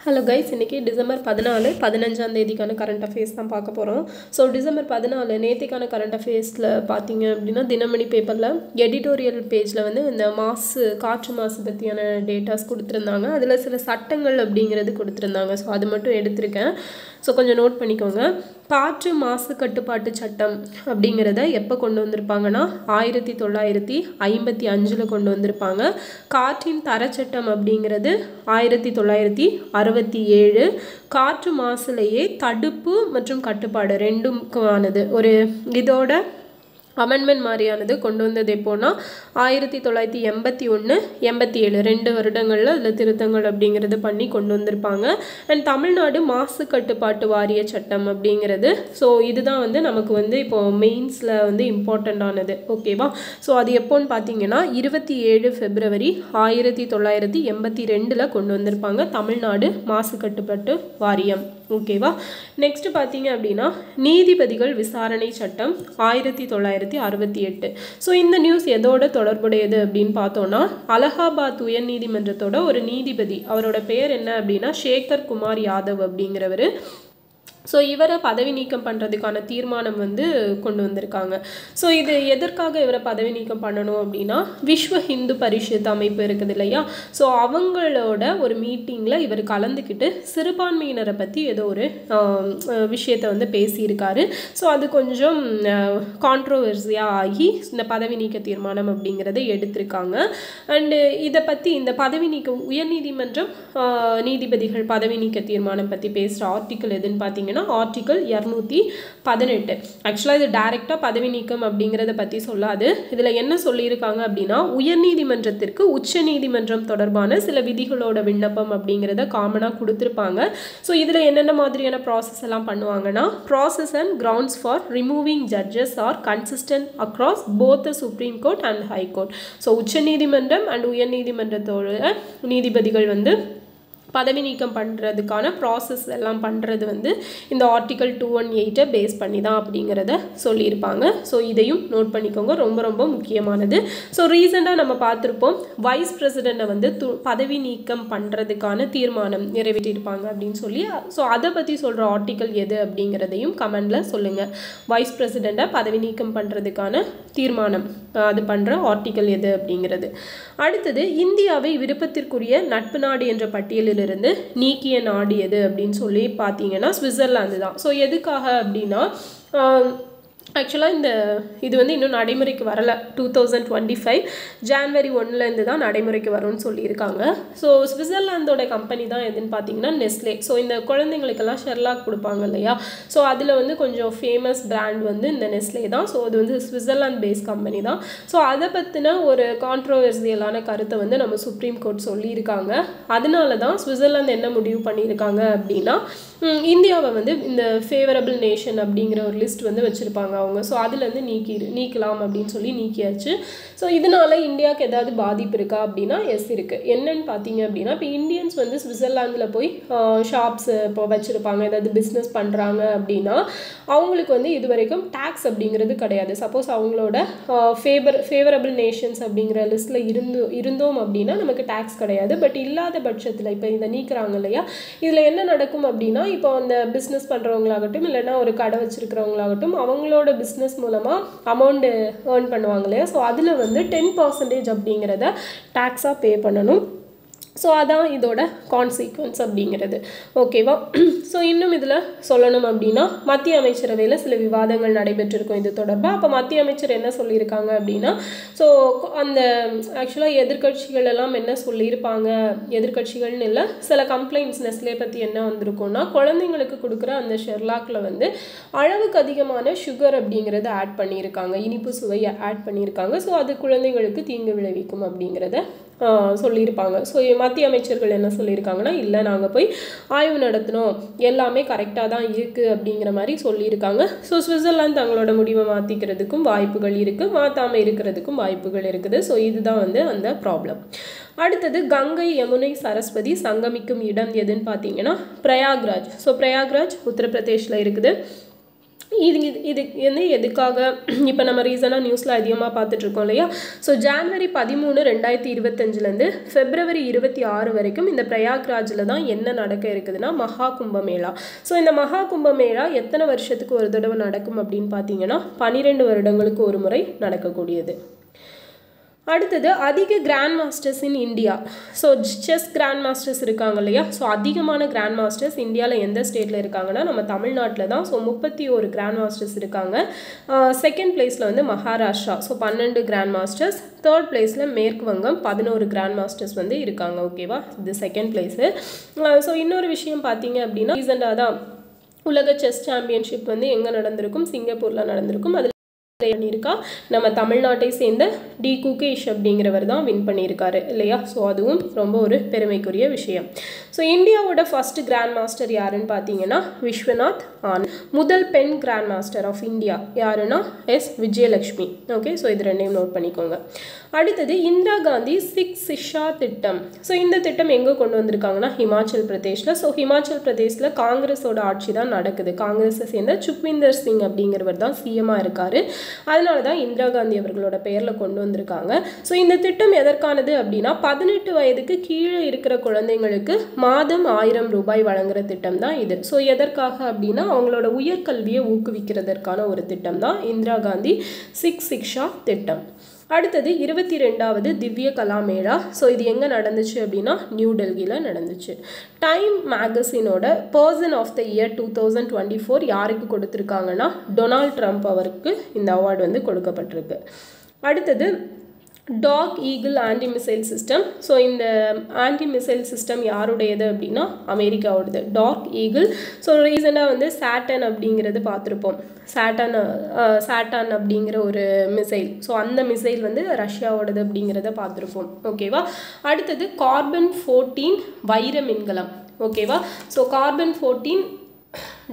Hello guys, இன்றைக்கி December 15ஆம் தேதிக்கான current affairs தான் பார்க்க போகிறோம். ஸோ டிசம்பர் 14 நேற்றுக்கான கரண்ட் அஃபேர்ஸில் பார்த்தீங்க அப்படின்னா தினமணி பேப்பரில் எடிட்டோரியல் பேஜில் வந்து இந்த காற்று மாசு பற்றியான டேட்டாஸ் கொடுத்துருந்தாங்க. அதில் சில சட்டங்கள் அப்படிங்கிறது கொடுத்துருந்தாங்க. ஸோ அது மட்டும் எடுத்திருக்கேன். ஸோ கொஞ்சம் நோட் பண்ணிக்கோங்க. காற்று மாசு கட்டுப்பாட்டு சட்டம் அப்படிங்கிறத எப்போ கொண்டு வந்திருப்பாங்கன்னா 1955 கொண்டு வந்திருப்பாங்க. காற்றின் தரச்சட்டம் அப்படிங்கிறது 1967. காற்று மாசுலேயே தடுப்பு மற்றும் கட்டுப்பாடு ரெண்டுக்குமானது ஒரு இதோட அமெண்ட்மெண்ட் மாதிரியானது கொண்டு வந்தது எப்போனா 1981, 87 2 வருடங்களில் அதில் திருத்தங்கள் அப்படிங்கிறது பண்ணி கொண்டு வந்திருப்பாங்க. அண்ட் தமிழ்நாடு மாசு கட்டுப்பாட்டு வாரிய சட்டம் அப்படிங்கிறது ஸோ இதுதான் வந்து நமக்கு வந்து இப்போது மெயின்ஸில் வந்து இம்பார்ட்டண்ட்டானது. ஓகேவா? ஸோ அது எப்போன்னு பார்த்தீங்கன்னா 27 February 1982 கொண்டு வந்திருப்பாங்க தமிழ்நாடு மாசு கட்டுப்பாட்டு வாரியம். ஓகேவா? நெக்ஸ்ட் பார்த்தீங்க அப்படின்னா நீதிபதிகள் விசாரணை சட்டம் 1968. ஸோ இந்த நியூஸ் எதோட தொடர்புடையது அப்படின்னு பார்த்தோன்னா அலகாபாத் உயர்நீதிமன்றத்தோட ஒரு நீதிபதி, அவரோட பேர் என்ன அப்படின்னா சேகர் குமார் யாதவ் அப்படிங்கிறவர். ஸோ இவரை பதவி நீக்கம் பண்ணுறதுக்கான தீர்மானம் வந்து கொண்டு வந்திருக்காங்க. ஸோ இது எதற்காக இவரை பதவி நீக்கம் பண்ணணும் அப்படின்னா விஸ்வ ஹிந்து பரிஷத் அமைப்பு இருக்குது இல்லையா, ஸோ அவங்களோட ஒரு மீட்டிங்கில் இவர் கலந்துக்கிட்டு சிறுபான்மையினரை பற்றி ஏதோ ஒரு விஷயத்தை வந்து பேசியிருக்காரு. ஸோ அது கொஞ்சம் கான்ட்ரோவர்சியாக ஆகி இந்த பதவி நீக்க தீர்மானம் அப்படிங்கிறத எடுத்திருக்காங்க. அண்டு இதை பற்றி இந்த பதவி நீக்க உயர்நீதிமன்றம் நீதிபதிகள் பதவி நீக்க தீர்மானம் பற்றி பேசுகிற ஆர்டிக்கல் எதுன்னு பார்த்தீங்கன்னா ஆர்டிக்கல் 218. ஆக்சுவலாக இது டைரெக்டாக பதவி நீக்கம் அப்படிங்கிறத பற்றி சொல்லாது. இதில் என்ன சொல்லியிருக்காங்க அப்படின்னா உயர்நீதிமன்றத்திற்கு உச்ச நீதிமன்றம் தொடர்பான சில விதிகளோட விண்ணப்பம் அப்படிங்கிறத காமனாக கொடுத்துருப்பாங்க. ஸோ இதில் என்னென்ன மாதிரியான ப்ராசஸ் எல்லாம் பண்ணுவாங்கன்னா process and grounds for removing judges R consistent across both the supreme court and high court. So உச்ச நீதிமன்றம் அண்ட் உயர்நீதிமன்றத்தோட நீதிபதிகள் வந்து பதவி நீக்கம் பண்ணுறதுக்கான ப்ராசஸ் எல்லாம் பண்ணுறது வந்து இந்த ஆர்டிக்கல் 218 பேஸ் பண்ணி தான் அப்படிங்கிறத சொல்லியிருப்பாங்க. ஸோ இதையும் நோட் பண்ணிக்கோங்க, ரொம்ப ரொம்ப முக்கியமானது. ஸோ ரீசெண்டாக நம்ம பார்த்துருப்போம் வைஸ் பிரசிடெண்ட்டை வந்து பதவி நீக்கம் பண்ணுறதுக்கான தீர்மானம் நிறைவேற்றியிருப்பாங்க அப்படின்னு சொல்லி. ஸோ அதை பற்றி சொல்கிற ஆர்டிக்கல் எது அப்படிங்கிறதையும் கமெண்டில் சொல்லுங்கள். வைஸ் பிரசிடெண்ட்டை பதவி நீக்கம் பண்ணுறதுக்கான தீர்மானம் அது பண்ணுற ஆர்டிக்கல் எது அப்படிங்கிறது. அடுத்தது இந்தியாவை விருப்பத்திற்குரிய நட்பு நாடு என்ற பட்டியலில் இருந்து நீக்கிய நாடு எது அப்படின்னு சொல்லி பார்த்தீங்கன்னா சுவிட்சர்லாந்து தான். ஸோ எதுக்காக அப்படின்னா ஆக்சுவலாக இது வந்து இன்னும் நடைமுறைக்கு வரலை. 2025 January 1 தான் நடைமுறைக்கு வரும்னு சொல்லியிருக்காங்க. ஸோ சுவிட்சர்லாந்தோட கம்பெனி தான் எதுன்னு பார்த்தீங்கன்னா நெஸ்லே. ஸோ இந்த குழந்தைங்களுக்கெல்லாம் ஷெர்லாக் கொடுப்பாங்க இல்லையா, ஸோ அதில் வந்து கொஞ்சம் ஃபேமஸ் பிராண்ட் வந்து இந்த நெஸ்லே தான். ஸோ அது வந்து சுவிட்சர்லாந்து பேஸ் கம்பெனி தான். ஸோ அதை பற்றின ஒரு கான்ட்ரோவர்சியலான கருத்தை வந்து நம்ம சுப்ரீம் கோர்ட் சொல்லியிருக்காங்க. அதனால தான் சுவிட்சர்லாந்து என்ன முடிவு பண்ணியிருக்காங்க அப்படின்னா இந்தியாவை வந்து இந்த ஃபேவரபிள் நேஷன் அப்படிங்கிற ஒரு லிஸ்ட் வந்து வச்சுருப்பாங்க அவங்க. ஸோ அதுலேருந்து நீக்கலாம் அப்படின்னு சொல்லி நீக்கியாச்சு. ஸோ இதனால இந்தியாவுக்கு ஏதாவது பாதிப்பு இருக்கா அப்படின்னா எஸ் இருக்குது. என்னன்னு பார்த்தீங்க அப்படின்னா இப்போ இந்தியன்ஸ் வந்து சுவிட்சர்லாந்தில் போய் ஷாப்ஸ் இப்போ வச்சுருப்பாங்க, ஏதாவது பிஸ்னஸ் பண்ணுறாங்க அப்படின்னா அவங்களுக்கு வந்து இது வரைக்கும் டேக்ஸ் அப்படிங்கிறது கிடையாது. சப்போஸ் அவங்களோட ஃபேவரபிள் நேஷன்ஸ் அப்படிங்கிற லிஸ்ட்டில் இருந்தோம் அப்படின்னா நமக்கு டேக்ஸ் கிடையாது. பட் இல்லாத பட்சத்தில் இப்போ இதை நீக்கிறாங்க இல்லையா, இதில் என்ன நடக்கும் அப்படின்னா இப்போ அந்த பிஸ்னஸ் பண்ணுறவங்களாகட்டும் இல்லைன்னா ஒரு கடை வச்சுருக்கிறவங்களாகட்டும் அவங்களோட பிஸ்னஸ் மூலமாக அமௌண்ட்டு ஏர்ன் பண்ணுவாங்க இல்லையா, ஸோ அதில் வந்து 10% அப்படிங்கிறத டேக்ஸாக பே பண்ணணும். ஸோ அதான் இதோட கான்சிக்வன்ஸ் அப்படிங்கிறது. ஓகேவா? ஸோ இன்னும் இதில் சொல்லணும் அப்படின்னா மத்திய அமைச்சரவையில் சில விவாதங்கள் நடைபெற்றிருக்கும் இது தொடர்பாக. அப்போ மத்திய அமைச்சர் என்ன சொல்லியிருக்காங்க அப்படின்னா ஸோ அந்த ஆக்சுவலாக எதிர்கட்சிகள் எல்லாம் என்ன சொல்லியிருப்பாங்க, எதிர்கட்சிகள்னு இல்லை சில கம்ப்ளைண்ட்ஸ் நெஸ்லே பற்றி என்ன வந்திருக்கும்னா குழந்தைங்களுக்கு கொடுக்குற அந்த ஷெர்லாக்கில் வந்து அளவுக்கு அதிகமான சுகர் அப்படிங்கிறத ஆட் பண்ணியிருக்காங்க, இனிப்பு சுவையை ஆட் பண்ணியிருக்காங்க. ஸோ அது குழந்தைங்களுக்கு தீங்கு விளைவிக்கும் அப்படிங்கிறத சொல்லியிருப்பாங்க. ஸோ மத்திய அமைச்சர்கள் என்ன சொல்லியிருக்காங்கன்னா இல்லை நாங்கள் போய் ஆய்வு நடத்தினோம், எல்லாமே கரெக்டாக தான் இருக்குது அப்படிங்கிற மாதிரி சொல்லியிருக்காங்க. ஸோ சுவிட்சர்லாந்து தங்களோட முடிவை மாற்றிக்கிறதுக்கும் வாய்ப்புகள் இருக்குது, மாற்றாமல் இருக்கிறதுக்கும் வாய்ப்புகள் இருக்குது. ஸோ இதுதான் வந்து அந்த ப்ராப்ளம். அடுத்தது கங்கை யமுனை சரஸ்வதி சங்கமிக்கும் இடம் எதுன்னு பார்த்தீங்கன்னா பிரயாக்ராஜ். ஸோ பிரயாக்ராஜ் உத்தரப்பிரதேஷில் இருக்குது. இது வந்து எதுக்காக இப்போ நம்ம ரீசனாக நியூஸில் அதிகமாக பார்த்துட்ருக்கோம் இல்லையா? ஸோ ஜான்வரி 13, 2025 February 26 வரைக்கும் இந்த பிரயாக்ராஜில் தான் என்ன நடக்க இருக்குதுன்னா மகா கும்பமேளா. ஸோ இந்த மகா கும்பமேளா எத்தனை வருஷத்துக்கு ஒரு தடவை நடக்கும் அப்படின்னு பார்த்தீங்கன்னா 12 வருடங்களுக்கு ஒரு முறை நடக்கக்கூடியது. அடுத்தது அதிக grandmasters in India. So chess grandmasters இருக்காங்க இல்லையா? ஸோ அதிகமான கிராண்ட் மாஸ்டர்ஸ் இந்தியாவில் எந்த ஸ்டேட்டில் இருக்காங்கன்னா நம்ம தமிழ்நாட்டில் தான். ஸோ 31 கிராண்ட் மாஸ்டர்ஸ் இருக்காங்க. செகண்ட் பிளேஸில் வந்து Maharashtra, so 12 grandmasters. Third பிளேஸில் மேற்கு வங்கம் 11 கிராண்ட் மாஸ்டர்ஸ் வந்து இருக்காங்க. ஓகேவா, இது செகண்ட் பிளேஸு. ஸோ இன்னொரு விஷயம் பார்த்தீங்க அப்படின்னா ரீசெண்டாக தான் உலக செஸ் சாம்பியன்ஷிப் வந்து எங்கே நடந்திருக்கும்? சிங்கப்பூரில் நடந்திருக்கும். அதில் பண்ணியிருக்கா நம்ம தமிழ்நாட்டை சேர்ந்த டி குகேஷ் அப்படிங்கிறவர் தான் வின் பண்ணியிருக்காரு இல்லையா? ஸோ அதுவும் ரொம்ப ஒரு பெருமைக்குரிய விஷயம். ஸோ இந்தியாவோட ஃபர்ஸ்ட் கிராண்ட் மாஸ்டர் யாருன்னு பார்த்தீங்கன்னா விஸ்வநாத் ஆனந்த். முதல் பெண் கிராண்ட் மாஸ்டர் ஆஃப் இந்தியா யாருன்னா எஸ் விஜயலட்சுமி. ஓகே, ஸோ இது ரெண்டையும் நோட் பண்ணிக்கோங்க. அடுத்தது இந்திரா காந்தி 6 சிக்ஷா திட்டம். ஸோ இந்த திட்டம் எங்கே கொண்டு வந்திருக்காங்கன்னா ஹிமாச்சல் பிரதேஷில். ஸோ ஹிமாச்சல் பிரதேஷில் காங்கிரஸோட ஆட்சி தான் நடக்குது. காங்கிரஸை சேர்ந்த சுக்விந்தர் சிங் அப்படிங்கிறவர் தான் சிஎம்மாக இருக்காரு. அதனால தான் இந்திரா காந்தி அவர்களோட பெயரில் கொண்டு வந்திருக்காங்க. ஸோ இந்த திட்டம் எதற்கானது அப்படின்னா 18 வயதுக்கு கீழே இருக்கிற குழந்தைங்களுக்கு மாதம் 1000 ரூபாய் வழங்குற திட்டம் தான் இது. ஸோ எதற்காக அப்படின்னா அவங்களோட உயர்கல்வியை ஊக்குவிக்கிறதற்கான ஒரு திட்டம் தான் இந்திரா காந்தி 6 சிக்ஷா திட்டம். அடுத்தது 22வது திவ்ய கலாமேளா. ஸோ இது எங்கே நடந்துச்சு அப்படின்னா நியூ டெல்லியில் நடந்துச்சு. டைம் மேகசினோட பர்சன் ஆஃப் த இயர் 2024 யாருக்கு கொடுத்துருக்காங்கன்னா டொனால்ட் ட்ரம்ப் அவருக்கு இந்த அவார்டு வந்து கொடுக்கப்பட்டிருக்கு. அடுத்தது Dark Eagle anti missile system. So இந்த ஆன்டி மிசைல் சிஸ்டம் யாருடையது அப்படின்னா அமெரிக்காவோடது டாக் ஈகிள். ஸோ ரீசெண்டாக வந்து சாட்டன் அப்படிங்கிறது பார்த்துருப்போம். சாட்டான் அப்படிங்கிற ஒரு மிசைல். ஸோ அந்த மிசைல் வந்து ரஷ்யாவோடது அப்படிங்கிறத பார்த்துருப்போம். ஓகேவா. அடுத்தது கார்பன் 14 வைர மின்கலம். ஓகேவா. ஸோ கார்பன் 14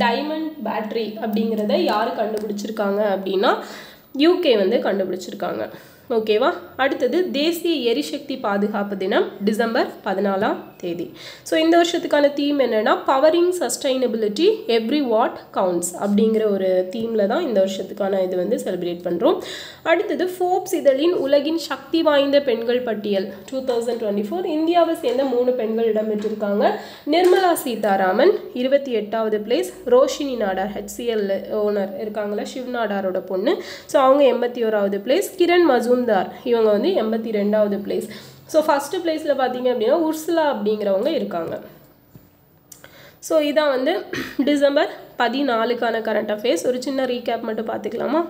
டைமண்ட் பேட்டரி அப்படிங்கிறத யார் கண்டுபிடிச்சிருக்காங்க அப்படின்னா யூகே வந்து கண்டுபிடிச்சிருக்காங்க. ஓகேவா. அடுத்தது தேசிய எரிசக்தி பாதுகாப்பு தினம் டிசம்பர் 14ஆம் தேதி. ஸோ இந்த வருஷத்துக்கான தீம் என்னென்னா powering sustainability every what counts அப்படிங்கிற ஒரு தீமில் தான் இந்த வருஷத்துக்கான இது வந்து செலிப்ரேட் பண்ணுறோம். அடுத்தது ஃபோர்ப்ஸ் இதழின் உலகின் சக்தி வாய்ந்த பெண்கள் பட்டியல் 2024 இந்தியாவை சேர்ந்த 3 பெண்கள் இடம்பெற்றிருக்காங்க. நிர்மலா சீதாராமன் 28வது place. Roshni Nadar HCL owner இருக்காங்களா ஷிவ் நாடாரோட பொண்ணு. ஸோ அவங்க 81வது பிளேஸ். கிரண் மஜூம்தார் இவங்க வந்து 82வது பிளேஸ். ஸோ ஃபஸ்ட்டு பிளேஸில் பார்த்தீங்க அப்படின்னா உர்சுலா அப்படிங்கிறவங்க இருக்காங்க. ஸோ இதான் வந்து டிசம்பர் 14க்கான கரண்ட் அஃபேர்ஸ். ஒரு சின்ன ரீகேப் மட்டும் பார்த்துக்கலாமா?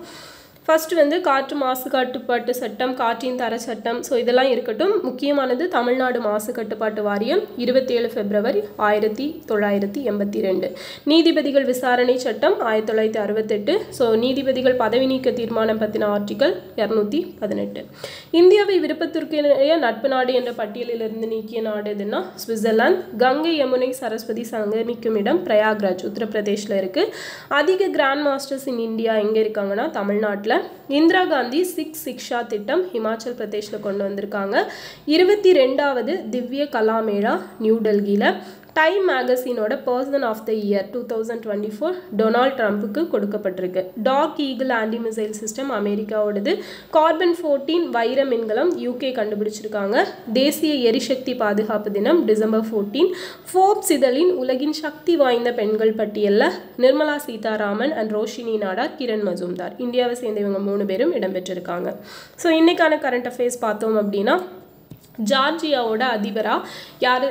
ஃபர்ஸ்ட் வந்து காற்று மாசு கட்டுப்பாட்டு சட்டம், காற்றின் தர சட்டம். ஸோ இதெல்லாம் இருக்கட்டும். முக்கியமானது தமிழ்நாடு மாசு கட்டுப்பாட்டு வாரியம் 27 February 1982. நீதிபதிகள் விசாரணை சட்டம் 1968. ஸோ நீதிபதிகள் பதவி நீக்க தீர்மானம் பற்றின ஆர்டிக்கல் 218. இந்தியாவை விருப்பத்திற்குரிய நட்பு நாடு என்ற பட்டியலிலிருந்து நீக்கிய நாடு எதுன்னா சுவிட்சர்லாந்து. கங்கை யமுனை சரஸ்வதி சங்கமிக்கும் இடம் பிரயாக்ராஜ் உத்தரப்பிரதேஷில் இருக்குது. அதிக கிராண்ட் மாஸ்டர்ஸ் இன் இந்தியா எங்கே இருக்காங்கன்னா தமிழ்நாட்டில். இந்திரா காந்தி 6 சிக்ஷா திட்டம் ஹிமாச்சல் பிரதேஷில் கொண்டு வந்திருக்காங்க. 22வது திவ்ய கலாமேளா நியூ டெல்லியில். டைம் மேகசினோட person of the year 2024 Donald ட்ரம்ப்புக்கு கொடுக்கப்பட்டிருக்கு. Talk Eagle anti missile system அமெரிக்காவோடது. Carbon 14 வைர மின்கலம் யூகே கண்டுபிடிச்சிருக்காங்க. தேசிய எரிசக்தி பாதுகாப்பு தினம் டிசம்பர் 14. ஃபோர்ப்ஸ் இதழின் உலகின் சக்தி வாய்ந்த பெண்கள் பட்டியலில் நிர்மலா சீதாராமன் அண்ட் ரோஷினி நாடார், கிரண் மஜூம்தார் இந்தியாவை சேர்ந்த இவங்க 3 பேரும் இடம்பெற்றிருக்காங்க. ஸோ இன்னைக்கான கரண்ட் அஃபேர்ஸ் பார்த்தோம் அப்படின்னா ஜார்ஜியாவோட அதிபராக யார்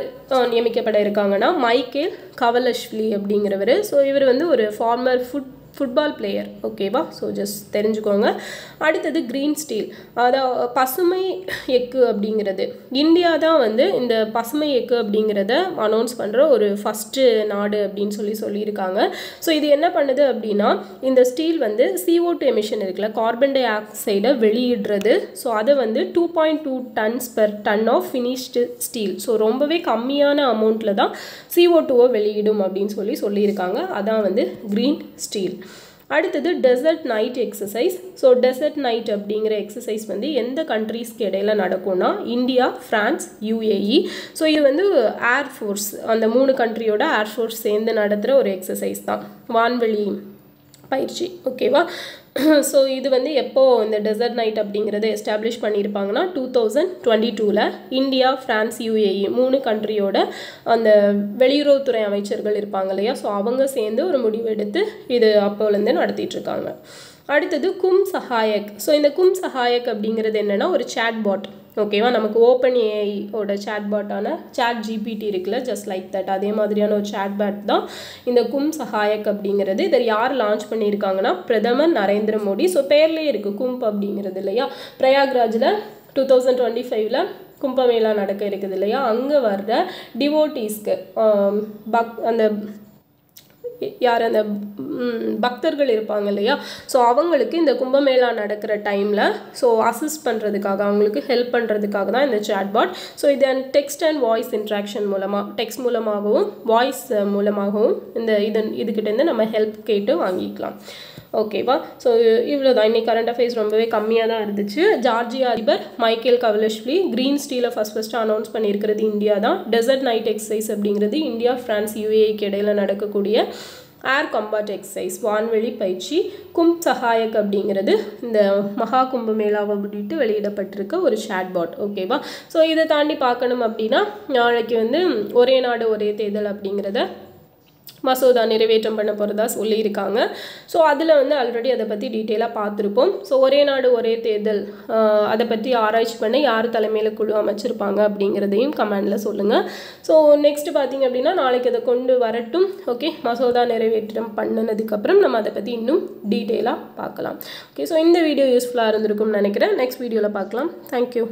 நியமிக்கப்பட இருக்காங்கன்னா மைக்கேல் கவலஷ்விலி அப்படிங்கிறவர். ஸோ இவர் வந்து ஒரு ஃபார்மர் ஃபுட்பால் பிளேயர். ஓகேவா. ஸோ ஜஸ்ட் தெரிஞ்சுக்கோங்க. அடுத்தது க்ரீன் ஸ்டீல், அதாவது பசுமை எக்கு அப்படிங்கிறது. இந்தியா தான் வந்து இந்த பசுமை எக்கு அப்படிங்கிறத அனௌன்ஸ் பண்ணுற ஒரு ஃபஸ்ட்டு நாடு அப்படின்னு சொல்லியிருக்காங்க. ஸோ இது என்ன பண்ணுது அப்படின்னா இந்த ஸ்டீல் வந்து CO2 எமிஷன் இருக்குல்ல, கார்பன் டை ஆக்சைடை வெளியிடுறது. ஸோ அதை வந்து 2.2 tons per ton of finished steel. So ரொம்பவே கம்மியான அமௌண்ட்டில் தான் CO2 வெளியிடும் அப்படின்னு சொல்லியிருக்காங்க. அதான் வந்து க்ரீன் ஸ்டீல். அடுத்தது Desert Knight exercise. So Desert Knight அப்படிங்கிற எக்ஸசைஸ் வந்து எந்த கண்ட்ரீஸ்க்கு இடையில நடக்கும்னா இந்தியா, ஃப்ரான்ஸ், UAE. ஸோ இது வந்து ஏர்ஃபோர்ஸ், அந்த 3 கண்ட்ரியோட ஏர்ஃபோர்ஸ் சேர்ந்து நடத்துகிற ஒரு எக்ஸசைஸ் தான். வான்வெளி பயிற்சி. ஓகேவா? ஸோ இது வந்து எப்போ இந்த டெசர்ட் நைட் அப்படிங்கிறத எஸ்டாப்ளிஷ் பண்ணியிருப்பாங்கன்னா 2022 இந்தியா, ஃப்ரான்ஸ், UAE 3 கண்ட்ரியோட அந்த வெளியுறவுத்துறை அமைச்சர்கள் இருப்பாங்க இல்லையா, ஸோ அவங்க சேர்ந்து ஒரு முடிவு எடுத்து இது அப்போலேருந்து நடத்திட்டுருக்காங்க. அடுத்தது கும் சஹாயக். ஸோ இந்த கும் சஹாயக் அப்படிங்கிறது என்னென்னா ஒரு சேட்பாட். ஓகேவா? நமக்கு ஓப்பன் ஏஐயோட சேட்பாட்டான ChatGPT இருக்குல்ல, ஜஸ்ட் லைக் தட், அதே மாதிரியான ஒரு சேட்பாட் தான் இந்த கும் சஹாயக் அப்படிங்கிறது. இதை யார் லான்ச் பண்ணியிருக்காங்கன்னா பிரதமர் நரேந்திர மோடி. ஸோ பேர்லேயே இருக்குது கும்ப் அப்படிங்கிறது இல்லையா. பிரயாக்ராஜில் 2025 கும்பமேளா நடக்க இருக்குது இல்லையா, அங்கே வர்ற டிவோட்டீஸ்க்கு அந்த யார் அந்த பக்தர்கள் இருப்பாங்க இல்லையா, ஸோ அவங்களுக்கு இந்த கும்பமேளா நடக்கிற டைமில் ஸோ அசிஸ்ட் பண்ணுறதுக்காக, அவங்களுக்கு ஹெல்ப் பண்ணுறதுக்காக தான் இந்த சேட்பாட். ஸோ இது டெக்ஸ்ட் அண்ட் வாய்ஸ் இன்ட்ராக்ஷன் மூலமாக, டெக்ஸ்ட் மூலமாகவும் வாய்ஸ் மூலமாகவும் இதுக்கிட்டேருந்து நம்ம ஹெல்ப் கேட்டு வாங்கிக்கலாம். ஓகேவா? ஸோ இவ்வளோ தான். இன்றைக்கி கரண்ட் அஃபேர்ஸ் ரொம்பவே கம்மியாக தான் இருந்துச்சு. ஜார்ஜியா அதிபர் மைக்கேல் கவலஷ்விலி க்ரீன் ஸ்டீலை ஃபஸ்ட்டு அனௌன்ஸ் பண்ணியிருக்கிறது இந்தியா தான். டெசர்ட் நைட் எக்ஸசைஸ் அப்படிங்கிறது இந்தியா, ஃப்ரான்ஸ், UAEக்கு இடையில் நடக்கக்கூடிய ஏர் காம்பாட் எக்ஸசைஸ், வான்வெளி பயிற்சி. கும் சஹாயக் அப்படிங்கிறது இந்த மகா கும்பமேளாவை முன்னிட்டு வெளியிடப்பட்டிருக்க ஒரு சேட்பாட். ஓகேவா? ஸோ இதை தாண்டி பார்க்கணும் அப்படின்னா நாளைக்கு வந்து ஒரே நாடு ஒரே தேர்தல் அப்படிங்கிறத மசோதா நிறைவேற்றம் பண்ண போகிறதா சொல்லியிருக்காங்க. ஸோ அதில் வந்து ஆல்ரெடி அதை பற்றி டீட்டெயிலாக பார்த்துருப்போம். ஸோ ஒரே நாடு ஒரே தேர்தல் அதை பற்றி ஆராய்ச்சி பண்ண யார் தலைமையில் குழு அமைச்சிருப்பாங்க அப்படிங்கிறதையும் கமெண்டில் சொல்லுங்கள். ஸோ நெக்ஸ்ட்டு பார்த்திங்க அப்படின்னா நாளைக்கு அதை கொண்டு வரட்டும். ஓகே, மசோதா நிறைவேற்றம் பண்ணினதுக்கப்புறம் நம்ம அதை பற்றி இன்னும் டீட்டெயிலாக பார்க்கலாம். ஓகே, ஸோ இந்த வீடியோ யூஸ்ஃபுல்லாக இருந்திருக்கும்னு நினைக்கிறேன். நெக்ஸ்ட் வீடியோவில் பார்க்கலாம். தேங்க்யூ.